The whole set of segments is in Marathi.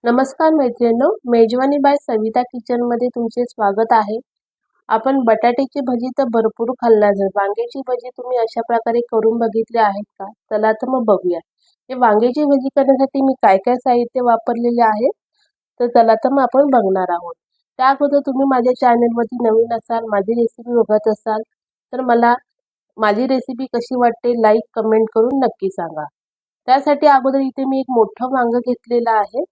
नमस्कार मैत्रिणींनो, मेजवानी बाय सविता किचनमध्ये तुमचे स्वागत आहे। आपण बटाट्याची भजी तर भरपूर खाल्लाच आहे। वांग्याची भजी तुम्ही अशा प्रकारे करून बघितली आहेत का? चला तर मग बघूया। हे वांग्याची भजी करण्यासाठी मी काय काय साहित्य वापरलेले आहे तर चला तर मग आपण बघणार आहोत। त्या अगोदर तुम्ही माझ्या चॅनलवरती नवीन असाल, माझी रेसिपी बघत असाल तर मला माझी रेसिपी कशी वाटते लाईक कमेंट करून नक्की सांगा। त्यासाठी अगोदर इथे मी एक मोठं वांग घेतलेलं आहे।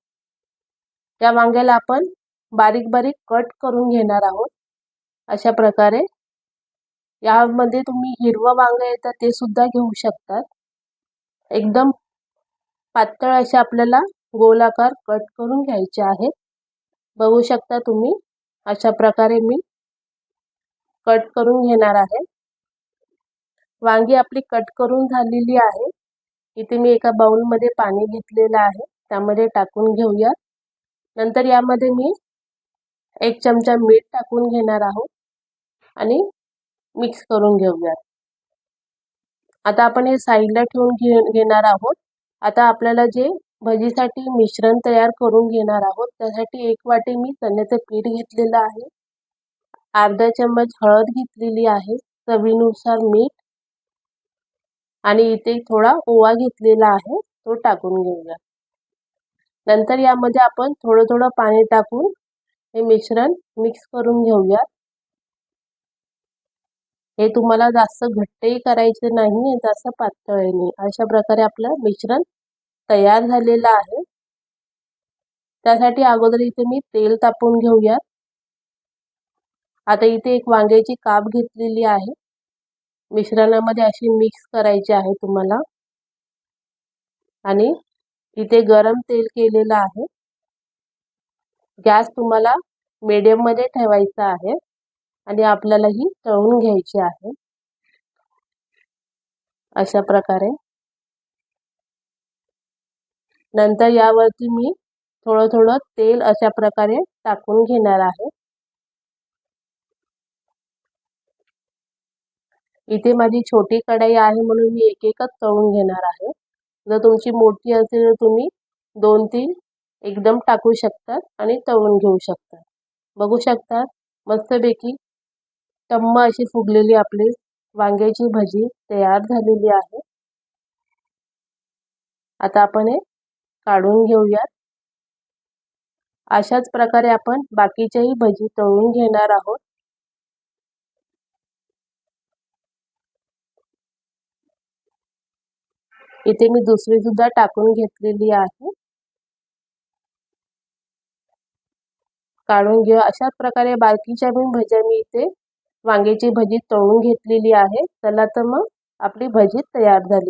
त्या वांग्याला आपण बारीक बारीक कट करून घेणार आहोत। अशा प्रकारे यामध्ये तुम्ही हिरवं वांग येतं ते सुद्धा घेऊ शकतात। एकदम पातळ असे आपल्याला गोलाकार कट करून घ्यायचे आहे। बघू शकता तुम्ही अशा प्रकारे मी कट करून घेणार आहे। वांगी आपली कट करून झालेली आहे। इथे मी एका बाउल मध्ये पाणी घेतलेलं आहे, त्यामध्ये टाकून घेऊया। नंतर यामध्ये मी 1 चमचा मीठ टाकून घेणार आहोत आणि मिक्स करून घेऊया। आता आपण हे साइडला ठेवून घेणार आहोत। आता आपल्याला जे भजीसाठी मिश्रण तयार करून घेणार आहोत त्यासाठी 1 वाटी मी चण्याचे पीठ घेतलेलं आहे, अर्धा चम्मच हळद घेतलेली आहे, चवीनुसार मीठ आणि इथे थोडा ओवा घेतलेला आहे, तो टाकून घेऊया। नंतर यामध्ये आपण थोडं पाणी टाकून हे मिश्रण मिक्स करून घेऊया। हे तुम्हाला जास्त घट्टही करायचे नाही, जास्त पातळही नाही। अशा प्रकारे आपलं मिश्रण तयार झालेलं आहे। त्यासाठी अगोदर इथे मी तेल तापवून घेऊया। आता इथे एक वांग्याची काप घेतलेली आहे, मिश्रणामध्ये अशी मिक्स करायची आहे तुम्हाला। आणि इथे गरम तेल केलेलं आहे। गॅस तुम्हाला मीडियम मध्ये ठेवायचा आहे आणि आपल्याला ही तळून घ्यायची आहे अशा प्रकारे। नंतर यावरती मी थोडं तेल अशा प्रकारे टाकून घेणार आहे। इथे माझी छोटी कढई आहे म्हणून मी एक-एकच तळून घेणार आहे। जर तुमची मोठी असेल तर तुम्ही 2-3 एकदम टाकू शकता आणि तळून घेऊ शकता। बघू शकता मस्तपैकी टम्म अशी फुगलेली आपली वांग्याची भजी तयार झालेली आहे। आता आपण हे काढून घेऊया। अशाच प्रकारे आपण बाकीच्याही भजी तळून घेणार आहोत। इथे मी दुसरी सुद्धा टाकून घेतलेली आहे, काढून घेऊ। अशाच प्रकारे बाकीच्या भज्या मी इथे वांग्याची भजी तळून घेतलेली आहे। चला तर मग आपली भजी तयार झाली।